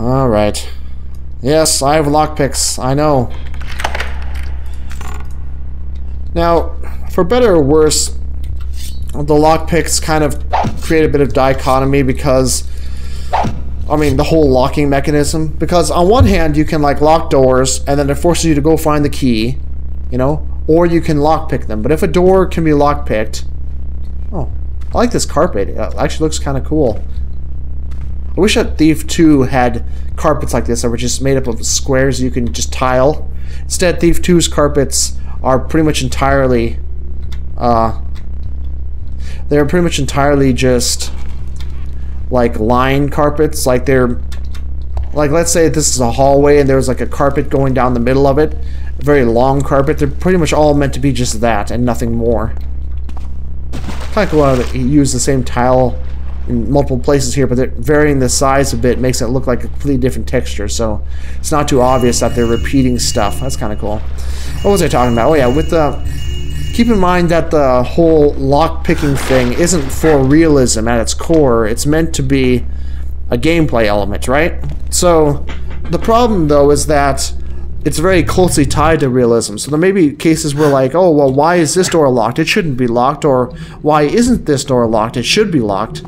Alright. Yes, I have lockpicks. I know. Now, for better or worse, the lockpicks kind of create a bit of dichotomy because, I mean, the whole locking mechanism. Because on one hand, you can like lock doors and then it forces you to go find the key, you know, or you can lockpick them. But if a door can be lockpicked, oh, I like this carpet. It actually looks kind of cool. I wish that Thief 2 had carpets like this that were just made up of squares you can just tile. Instead, Thief 2's carpets are pretty much entirely, they're pretty much entirely just like line carpets. Like they're, like let's say this is a hallway and there's like a carpet going down the middle of it, a very long carpet. They're pretty much all meant to be just that and nothing more. Kind of cool to use the same tile in multiple places here, but they're varying the size a bit makes it look like a completely different texture, so it's not too obvious that they're repeating stuff. That's kind of cool. What was I talking about? Oh yeah, with the, keep in mind that the whole lock-picking thing isn't for realism at its core. It's meant to be a gameplay element, right? So the problem though is that it's very closely tied to realism. So there may be cases where like, oh well, why is this door locked? It shouldn't be locked. Or why isn't this door locked? It should be locked.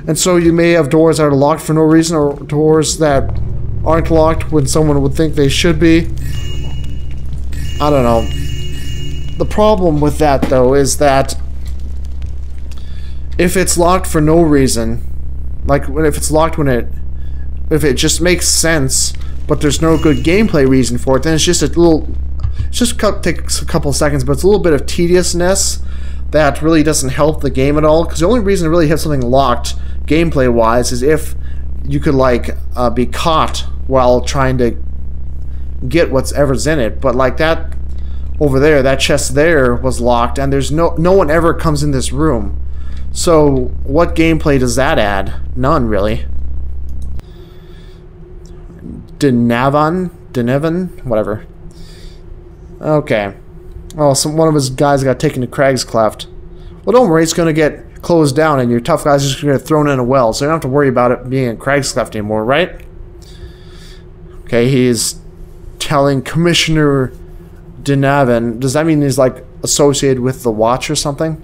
And so you may have doors that are locked for no reason, or doors that aren't locked when someone would think they should be. I don't know. The problem with that, though, is that if it's locked for no reason, like if it's locked when if it just makes sense, but there's no good gameplay reason for it, then it's just a little, it just takes a couple seconds, but it's a little bit of tediousness that really doesn't help the game at all. Because the only reason to really have something locked gameplay wise is if you could like be caught while trying to get whatever's in it. But like that over there, that chest there was locked and there's no one ever comes in this room. So what gameplay does that add? None really. Denevan, whatever. Okay. Oh, one of his guys got taken to Crag's Cleft. Well, don't worry, it's going to get closed down and your tough guy's just going to get thrown in a well, so you don't have to worry about it being in Crag's Cleft anymore, right? Okay, he's telling Commissioner Denevan. Does that mean he's like associated with the Watch or something?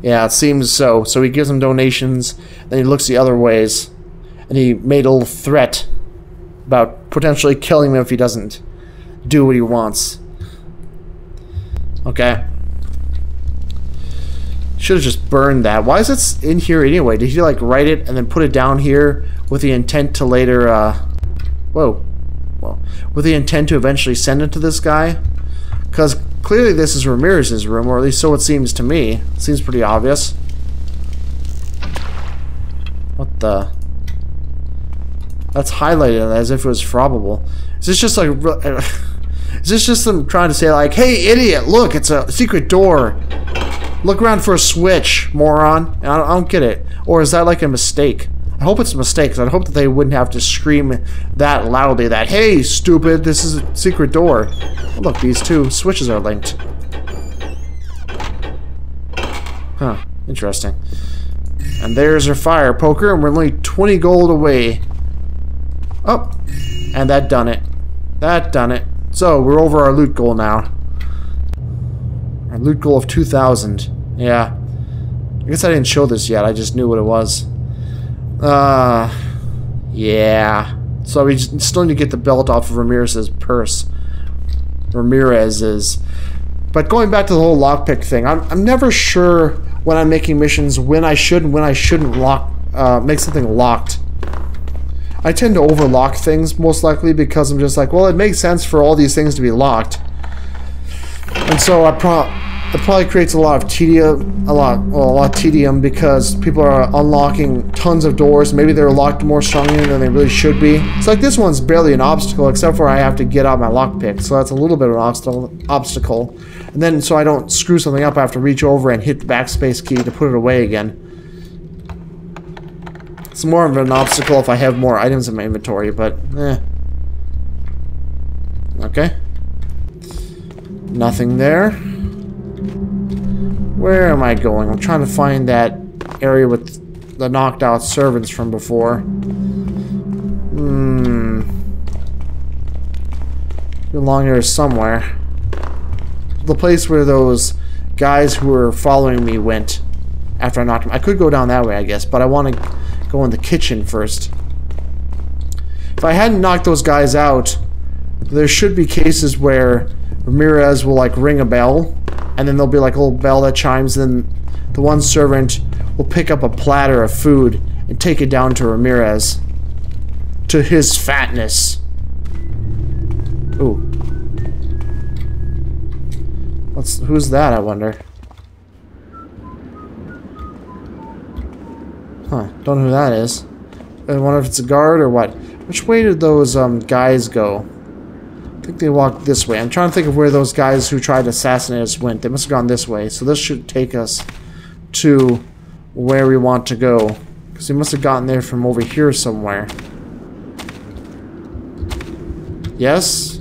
Yeah, it seems so. So he gives him donations, then he looks the other ways, and he made a little threat about potentially killing him if he doesn't do what he wants. Okay. Should have just burned that. Why is it in here anyway? Did he like write it and then put it down here with the intent to later whoa, with the intent to eventually send it to this guy? Because clearly this is Ramirez's room, or at least so it seems to me. It seems pretty obvious. What the? That's highlighted as if it was probable. Is this just like is this just them trying to say like, hey idiot, look, it's a secret door. Look around for a switch, moron. I don't get it. Or is that like a mistake? I hope it's a mistake, because I hope that they wouldn't have to scream that loudly that, hey, stupid, this is a secret door. Oh, look, these two switches are linked. Huh, interesting. And there's our fire poker, and we're only 20 gold away. Oh, and that done it. That done it. So, we're over our loot goal now. Our loot goal of 2,000. Yeah. I guess I didn't show this yet. I just knew what it was. Yeah. So we still need to get the belt off of Ramirez's purse. Ramirez's. But going back to the whole lockpick thing, I'm never sure when I'm making missions when I should and when I shouldn't make something locked. I tend to overlock things most likely because I'm just like, well, it makes sense for all these things to be locked. And so it probably creates a lot of tedium, a lot of tedium because people are unlocking tons of doors. Maybe they're locked more strongly than they really should be. It's like this one's barely an obstacle, except for I have to get out my lockpick, so that's a little bit of an obstacle. And then so I don't screw something up, I have to reach over and hit the backspace key to put it away again. It's more of an obstacle if I have more items in my inventory, but eh. Okay. Nothing there. Where am I going? I'm trying to find that area with the knocked out servants from before. Along here somewhere. The place where those guys who were following me went after I knocked them. I could go down that way, I guess, but I want to go in the kitchen first. If I hadn't knocked those guys out, there should be cases where Ramirez will like ring a bell, and then there'll be like a little bell that chimes, and then the one servant will pick up a platter of food and take it down to Ramirez. To his fatness. Ooh. Who's that, I wonder? Huh, don't know who that is. I wonder if it's a guard or what. Which way did those guys go? I think they walked this way. I'm trying to think of where those guys who tried to assassinate us went. They must have gone this way. So this should take us to where we want to go. Because we must have gotten there from over here somewhere. Yes?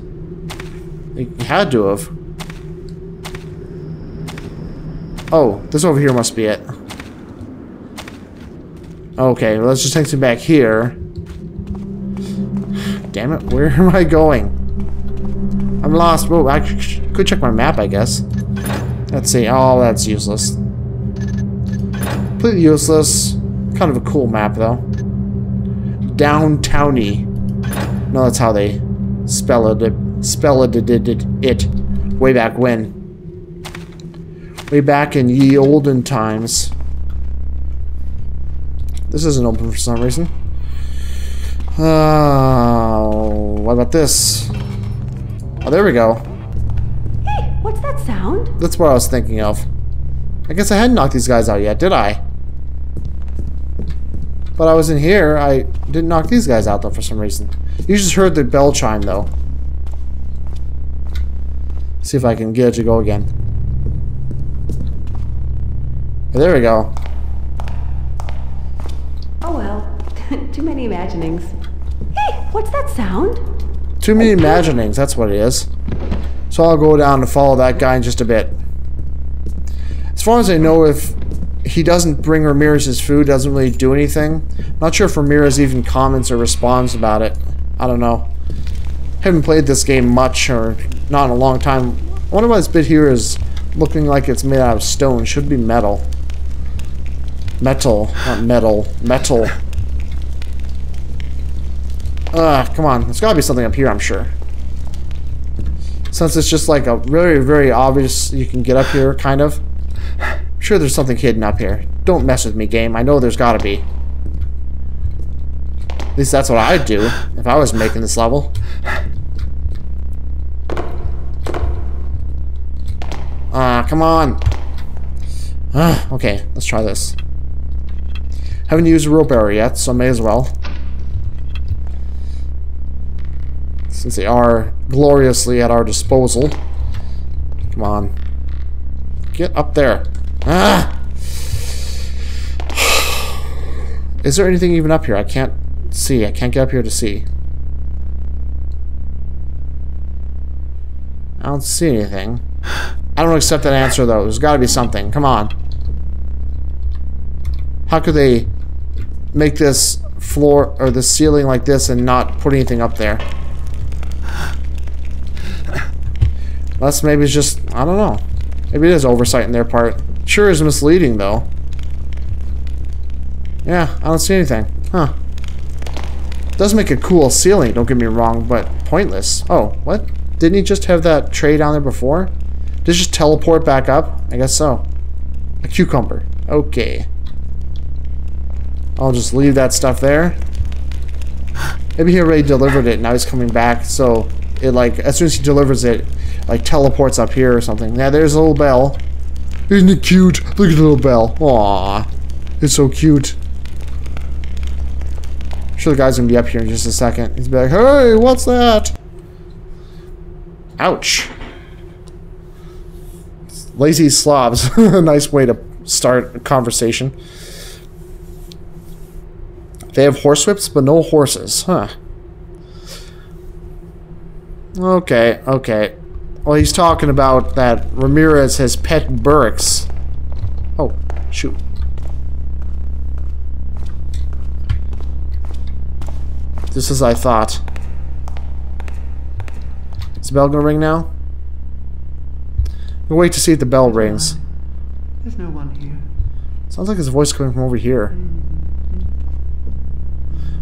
They had to have. Oh, this over here must be it. Okay, well, let's just take them back here. Damn it, where am I going? I'm lost. Whoa, I could check my map, I guess. Let's see. Oh, that's useless. Completely useless. Kind of a cool map, though. Downtowny. No, that's how they spell it. Way back when. Way back in ye olden times. This isn't open for some reason. What about this? Oh, there we go. Hey, what's that sound? That's what I was thinking of. I guess I hadn't knocked these guys out yet, did I? But I was in here. I didn't knock these guys out, though, for some reason. You just heard the bell chime, though. See if I can get it to go again. There we go. Oh well, too many imaginings. Hey, what's that sound? Too many imaginings, that's what it is. So I'll go down and follow that guy in just a bit. As far as I know, if he doesn't bring Ramirez his food, doesn't really do anything. Not sure if Ramirez even comments or responds about it. I don't know. Haven't played this game much, or not in a long time. I wonder why this bit here is looking like it's made out of stone. Should be metal. Metal, not metal. Metal. Come on. There's gotta be something up here, I'm sure. Since it's just like a very, very obvious you can get up here, kind of. I'm sure there's something hidden up here. Don't mess with me, game. I know there's gotta be. At least that's what I'd do if I was making this level. Come on. Okay, let's try this. Haven't used a rope arrow yet, so may as well. Since they are gloriously at our disposal. Come on. Get up there. Is there anything even up here? I can't see. I can't get up here to see. I don't see anything. I don't accept that answer, though. There's got to be something. Come on. How could they make this floor or the ceiling like this and not put anything up there? Unless maybe it's just, I don't know. Maybe it is oversight on their part. Sure is misleading, though. Yeah, I don't see anything. Huh. It does make a cool ceiling, don't get me wrong, but pointless. Oh, what? Didn't he just have that tray down there before? Did it just teleport back up? I guess so. A cucumber. Okay. I'll just leave that stuff there. Maybe he already delivered it, now he's coming back, so it like, as soon as he delivers it, like teleports up here or something. Yeah, there's a little bell. Isn't it cute? Look at the little bell. Aww. It's so cute. I'm sure the guy's gonna be up here in just a second. He's be like, hey, what's that? Ouch. Lazy slobs. A nice way to start a conversation. They have horsewhips, but no horses. Huh. Okay, okay. Well, he's talking about that Ramirez has pet barracks. Oh, shoot. Just as I thought. Is the bell gonna ring now? We'll wait to see if the bell rings. There's no one here. Sounds like his voice coming from over here.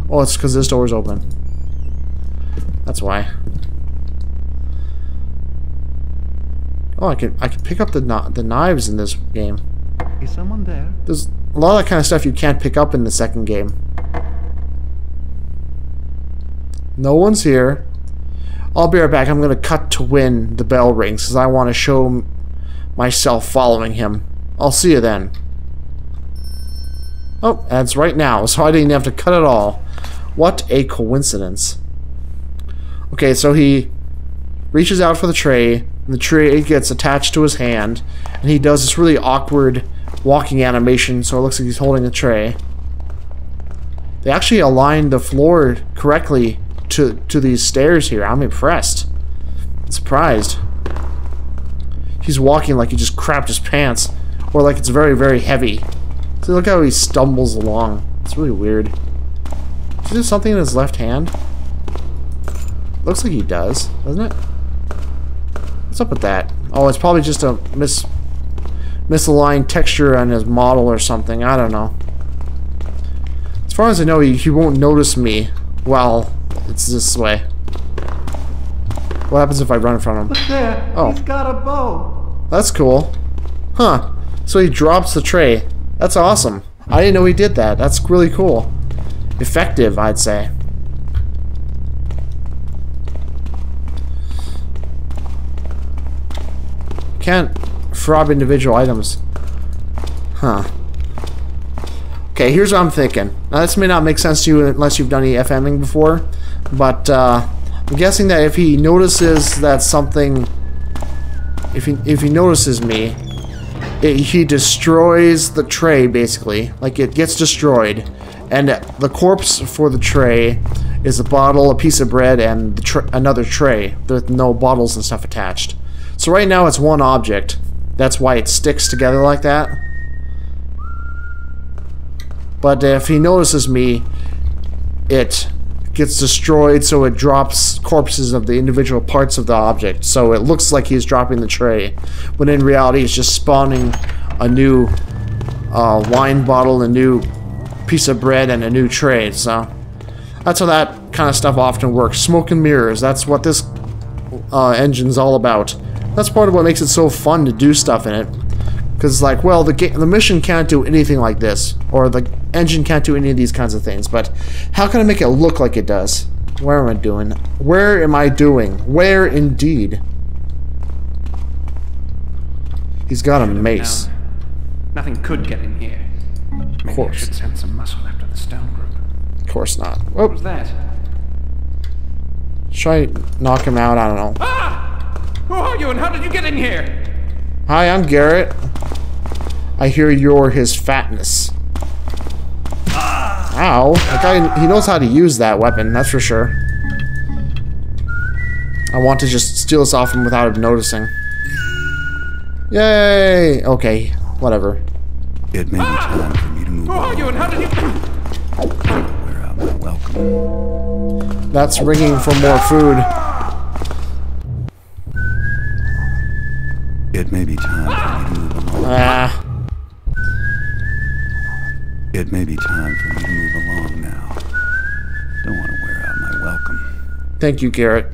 Oh, it's because this door's open. That's why. Oh, I can pick up the knives in this game. Is someone there? There's a lot of that kind of stuff you can't pick up in the second game. No one's here. I'll be right back. I'm gonna cut to when the bell rings because I want to show myself following him. I'll see you then. Oh, that's right now, so I didn't have to cut it all. What a coincidence. Okay, so he reaches out for the tray, and the tray gets attached to his hand, and he does this really awkward walking animation, so it looks like he's holding a tray. They actually aligned the floor correctly to these stairs here. I'm impressed. I'm surprised. He's walking like he just crapped his pants, or like it's very, very heavy. See, look how he stumbles along. It's really weird. Does he do something in his left hand? Looks like he does, doesn't it? What's up with that? Oh, it's probably just a misaligned texture on his model or something. I don't know. As far as I know, he won't notice me while it's this way. What happens if I run from him? Look there. Oh. He's got a bow. That's cool. Huh. So he drops the tray. That's awesome. I didn't know he did that. That's really cool. Effective, I'd say. Can't fob individual items. Huh. Okay, here's what I'm thinking. Now, this may not make sense to you unless you've done any FMing before, but I'm guessing that if he notices that something... If he notices me, he destroys the tray, basically. Like, it gets destroyed. And the corpse for the tray is a bottle, a piece of bread, and another tray with no bottles and stuff attached. So right now it's one object. That's why it sticks together like that. But if he notices me, it gets destroyed, so it drops corpses of the individual parts of the object. So it looks like he's dropping the tray, when in reality it's just spawning a new wine bottle, a new piece of bread, and a new tray. So that's how that kind of stuff often works. Smoke and mirrors, that's what this engine's all about. That's part of what makes it so fun to do stuff in it. Because, like, well, the mission can't do anything like this, or the engine can't do any of these kinds of things, but how can I make it look like it does? Where am I doing? Where am I doing? Where indeed? He's got a mace. Nothing could get in here. Maybe Of course. I should send some muscle after the stone group. Of course not. What Oh, was that? try knock him out, I don't know. Ah! Who are you and how did you get in here? Hi, I'm Garrett. I hear you're his Fatness. Ow. That guy, he knows how to use that weapon, that's for sure. I want to just steal this off him without him noticing. Yay! Okay, whatever. It may be time for me to move Who are on. you and how did you... Wear out my welcome. That's ringing for more food. It may be time for me to move along. Ah. It may be time for me to move along now. Don't want to wear out my welcome. Thank you, Garrett.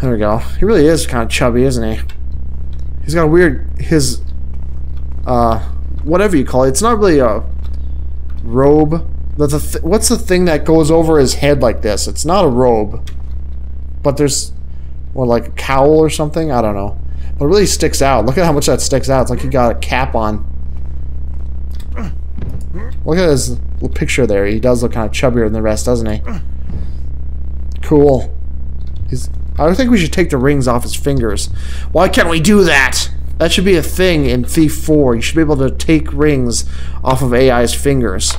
There we go. He really is kind of chubby, isn't he? He's got a weird... His... whatever you call it. It's not really a robe. What's the thing that goes over his head like this? It's not a robe. But there's... Or like a cowl or something? I don't know. But it really sticks out. Look at how much that sticks out. It's like he got a cap on. Look at his little picture there. He does look kind of chubbier than the rest, doesn't he? Cool. I think we should take the rings off his fingers. Why can't we do that? That should be a thing in Thief 4. You should be able to take rings off of AI's fingers.